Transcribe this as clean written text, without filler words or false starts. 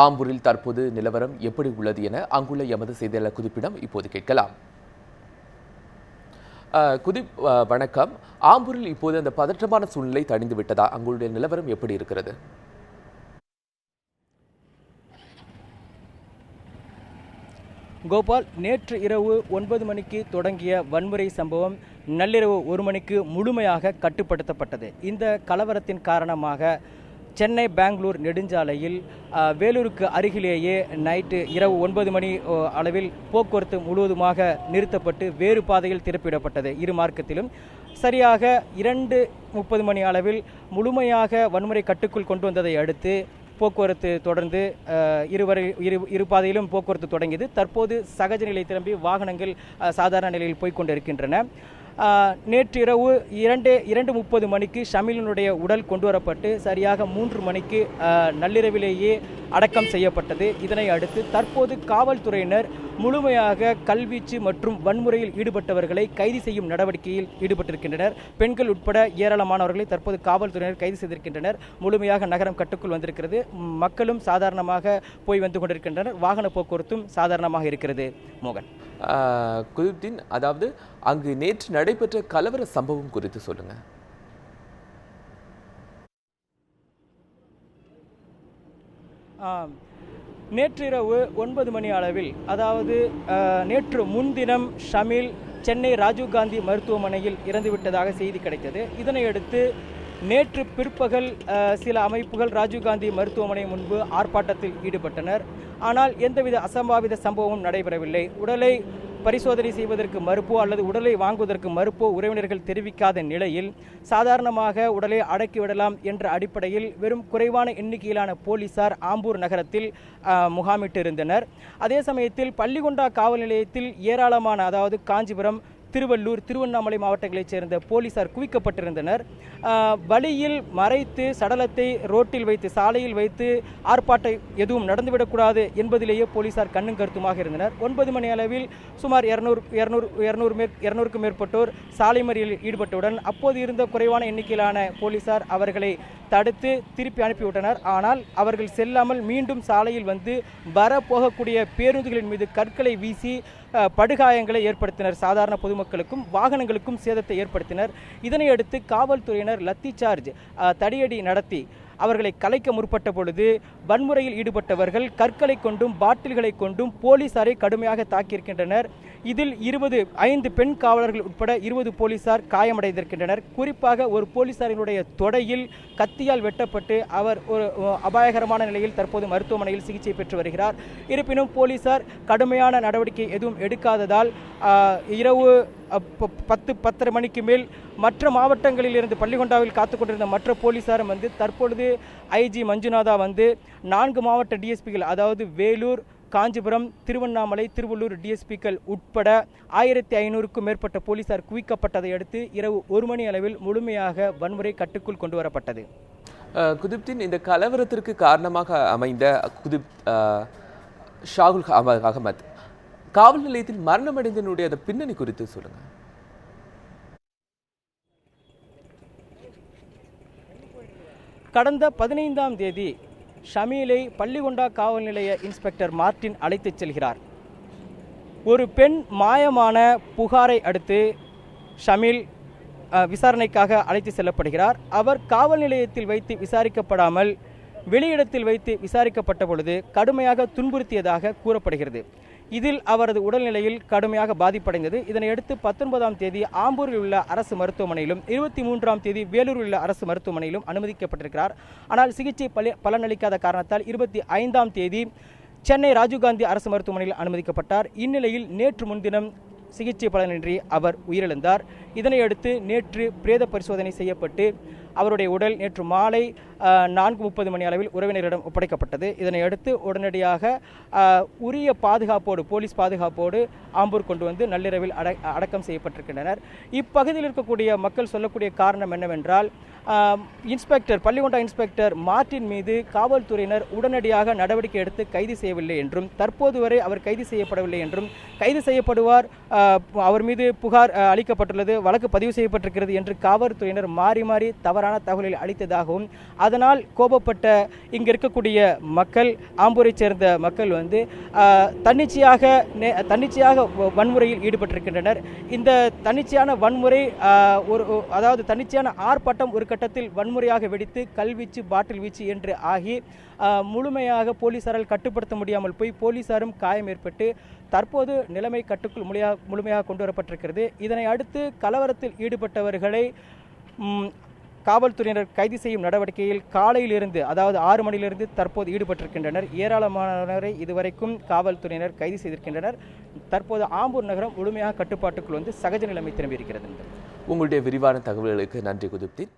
ஆம்பூரில் தற்போது நிலவரம் எப்படி உள்ளது என அங்குள்ள எமது செய்தியாளர் குதிப்பிடம் இப்போது கேட்கலாம். குதிப், வணக்கம். ஆம்பூரில் இப்போது அந்த பதற்றமான சூழ்நிலை தணிந்து விட்டதா? அங்குள்ள நிலவரம் எப்படி இருக்கிறது? கோபால், நேற்று இரவு 9 மணிக்கு தொடங்கிய வன்முறை சம்பவம் நள்ளிரவு 1 மணிக்கு முழுமையாக கட்டுப்படுத்தப்பட்டது. இந்த கலவரத்தின் காரணமாக சென்னை பெங்களூர் நெடுஞ்சாலையில் வேலூருக்கு அருகிலேயே இரவு 9 மணி அளவில் போக்குவரத்து முழுவதுமாக நிறுத்தப்பட்டு வேறு பாதையில் திருப்பிவிடப்பட்டது. இரு மார்க்கத்திலும் சரியாக 2:30 மணி அளவில் முழுமையாக வன்முறை கட்டுக்குள் கொண்டு வந்ததை அடுத்து போக்குவரத்து தொடர்ந்து இரு பாதையிலும் போக்குவரத்து தொடங்கியது. தற்போது சகஜ நிலை திரும்பி வாகனங்கள் சாதாரண நிலையில் போய்கொண்டிருக்கின்றன. நேற்று இரவு 2:30 மணிக்கு ஷமீலினுடைய உடல் கொண்டு வரப்பட்டு சரியாக 3 மணிக்கு நள்ளிரவிலேயே அடக்கம் செய்யப்பட்டது. இதனை அடுத்து தற்போது காவல்துறையினர் முழுமையாக கல்வீச்சு மற்றும் வன்முறையில் ஈடுபட்டவர்களை கைது செய்யும் நடவடிக்கையில் ஈடுபட்டிருக்கின்றனர். பெண்கள் உட்பட ஏராளமானவர்களை தற்போது காவல்துறையினர் கைது செய்திருக்கின்றனர். முழுமையாக நகரம் கட்டுக்குள் வந்திருக்கிறது. மக்களும் சாதாரணமாக போய் வந்து கொண்டிருக்கின்றனர். வாகன போக்குவரத்தும் சாதாரணமாக இருக்கிறது. மோகன், குதுப்தீன், அதாவது அங்கு நேற்று நடைபெற்ற கலவர சம்பவம் குறித்து சொல்லுங்க. நேற்றிரவு 9 மணி அளவில், அதாவது நேற்று முன்தினம் ஷமீல் சென்னை ராஜீவ்காந்தி மருத்துவமனையில் இறந்துவிட்டதாக செய்தி கிடைத்தது. இதனையடுத்து நேற்று பிற்பகல் சில அமைப்புகள் ராஜீவ்காந்தி மருத்துவமனை முன்பு ஆர்ப்பாட்டத்தில் ஈடுபட்டனர். ஆனால் எந்தவித அசம்பாவித சம்பவமும் நடைபெறவில்லை. உடலை பரிசோதனை செய்வதற்கு மறுப்போ அல்லது உடலை வாங்குவதற்கு மறுப்போ உறவினர்கள் தெரிவிக்காத நிலையில் சாதாரணமாக உடலை அடக்கிவிடலாம் என்ற அடிப்படையில் வெறும் குறைவான எண்ணிக்கையிலான போலீசார் ஆம்பூர் நகரத்தில் முகாமிட்டிருந்தனர். அதே சமயத்தில் பள்ளிகொண்டா காவல் நிலையத்தில் ஏராளமான, அதாவது காஞ்சிபுரம், திருவள்ளூர், திருவண்ணாமலை மாவட்டங்களைச் சேர்ந்த போலீசார் குவிக்கப்பட்டிருந்தனர். வழியில் மறைத்து சடலத்தை ரோட்டில் வைத்து, சாலையில் வைத்து ஆர்ப்பாட்டம் எதுவும் நடந்துவிடக்கூடாது என்பதிலேயே போலீசார் கண்ணும் கருத்துமாக இருந்தனர். 9 மணி அளவில் சுமார் 200க்கும் மேற்பட்டோர் சாலை மறியலில் ஈடுபட்டவுடன் அப்போது இருந்த குறைவான எண்ணிக்கையிலான போலீசார் அவர்களை தடுத்து திருப்பி அனுப்பிவிட்டனர். ஆனால் அவர்கள் செல்லாமல் மீண்டும் சாலையில் வந்து வரப்போகக்கூடிய பேருந்துகளின் மீது கற்களை வீசி படுகாயங்களை ஏற்படுத்தினர். சாதாரண பொதுமக்களுக்கும் வாகனங்களுக்கும் சேதத்தை ஏற்படுத்தினர். இதனையடுத்து காவல்துறையினர் லத்தி சார்ஜ் தடியடி நடத்தி அவர்களை கலைக்க முற்பட்ட பொழுது வன்முறையில் ஈடுபட்டவர்கள் கற்களை கொண்டும் பாட்டில்களை கொண்டும் போலீசாரை கடுமையாக தாக்கியிருக்கின்றனர். இதில் 5 பெண் காவலர்கள் உட்பட 20 போலீசார் காயமடைந்திருக்கின்றனர். குறிப்பாக ஒரு போலீசாரினுடைய தொடையில் கத்தியால் வெட்டப்பட்டு அவர் ஒரு அபாயகரமான நிலையில் தற்போது மருத்துவமனையில் சிகிச்சை பெற்று வருகிறார். இருப்பினும் போலீசார் கடுமையான நடவடிக்கை எதுவும் எடுக்காததால் இரவு 10:30 மணிக்கு மேல் மற்ற மாவட்டங்களில் இருந்து பள்ளிகொண்டாவில் காத்துக் கொண்டிருந்த மற்ற போலீசாரும் வந்து தற்பொழுது ஐஜி மஞ்சுநாதா வந்து 4 மாவட்ட டிஎஸ்பிகள், அதாவது வேலூர், காஞ்சிபுரம், திருவண்ணாமலை, திருவள்ளூர் டிஎஸ்பிக்கள் உட்பட 1500க்கும் மேற்பட்ட போலீசார் குவிக்கப்பட்டதை அடுத்து இரவு 1 மணி அளவில் முழுமையாக வன்முறை கட்டுக்குள் கொண்டு வரப்பட்டது. குதுப்தீன், இந்த கலவரத்திற்கு காரணமாக அமைந்த ஷாகுல் அகமது காவல் நிலையத்தில் மரணமடைந்தனுடைய அந்த பின்னணி குறித்து சொல்லுங்க. கடந்த 15ஆம் தேதி ஷமீலை பள்ளிகொண்டா காவல் நிலைய இன்ஸ்பெக்டர் மார்டின் அழைத்துச் செல்கிறார். ஒரு பெண் மாயமான புகாரை அடுத்து ஷமீல் விசாரணைக்காக அழைத்து செல்லப்படுகிறார். அவர் காவல் நிலையத்தில் வைத்து விசாரிக்கப்படாமல் வெளியிடத்தில் வைத்து விசாரிக்கப்பட்ட பொழுது கடுமையாக துன்புறுத்தியதாக கூறப்படுகிறது. இதில் அவரது உடல்நிலையில் கடுமையாக பாதிப்படைந்தது. இதனையடுத்து 19ஆம் தேதி ஆம்பூரில் உள்ள அரசு மருத்துவமனையிலும் 23ஆம் தேதி வேலூரில் உள்ள அரசு மருத்துவமனையிலும் அனுமதிக்கப்பட்டிருக்கிறார். ஆனால் சிகிச்சை பலனளிக்காத காரணத்தால் 25ஆம் தேதி சென்னை ராஜீவ்காந்தி அரசு மருத்துவமனையில் அனுமதிக்கப்பட்டார். இந்நிலையில் நேற்று முன்தினம் சிகிச்சை பலனின்றி அவர் உயிரிழந்தார். இதனையடுத்து நேற்று பிரேத பரிசோதனை செய்யப்பட்டு அவருடைய உடல் நேற்று மாலை 4:30 மணி அளவில் உறவினரிடம் ஒப்படைக்கப்பட்டது. இதனையடுத்து உடனடியாக உரிய பாதுகாப்போடு, போலீஸ் பாதுகாப்போடு ஆம்பூர் கொண்டு வந்து நள்ளிரவில் அடக்கம் செய்யப்பட்டிருக்கின்றனர். இப்பகுதியில் இருக்கக்கூடிய மக்கள் சொல்லக்கூடிய காரணம் என்னவென்றால், இன்ஸ்பெக்டர், பள்ளிகொண்டா இன்ஸ்பெக்டர் மார்டின் மீது காவல்துறையினர் உடனடியாக நடவடிக்கை எடுத்து கைது செய்யவில்லை என்றும், தற்போது வரை அவர் கைது செய்யப்படவில்லை என்றும், கைது செய்யப்படுவார், அவர் மீது புகார் அளிக்கப்பட்டுள்ளது, வழக்கு பதிவு செய்யப்பட்டிருக்கிறது என்று காவல்துறையினர் மாறி மாறி தவறான தகவல்களை அளித்ததாகவும், அதனால் கோபப்பட்ட இங்கே இருக்கக்கூடிய மக்கள், ஆம்பூரைச் சேர்ந்த மக்கள் வந்து தன்னிச்சையாக வன்முறையில் ஈடுபட்டிருக்கின்றனர். இந்த தன்னிச்சையான வன்முறை அதாவது தன்னிச்சையான ஆர்ப்பாட்டம் ஒரு கட்டத்தில் வன்முறையாக வெடித்து கல்வீச்சு, பாட்டில் வீச்சு என்று ஆகி முழுமையாக போலீசாரால் கட்டுப்படுத்த முடியாமல் போய் போலீசாரும் காயம் ஏற்பட்டு தற்போது நிலைமை கட்டுக்குள் முழுமையாக கொண்டு வரப்பட்டிருக்கிறது. இதனை அடுத்து கலவரத்தில் ஈடுபட்டவர்களை காவல்துறையினர் கைது செய்யும் நடவடிக்கையில் காலையிலிருந்து, அதாவது 6 மணியிலிருந்து தற்போது ஈடுபட்டிருக்கின்றனர். ஏராளமானவரை இதுவரைக்கும் காவல்துறையினர் கைது செய்திருக்கின்றனர். தற்போது ஆம்பூர் நகரம் முழுமையாக கட்டுப்பாட்டுக்குள் வந்து சகஜ நிலைமை திரும்பியிருக்கிறது. உங்களுடைய விரிவான தகவல்களுக்கு நன்றி குதுப்தீன்.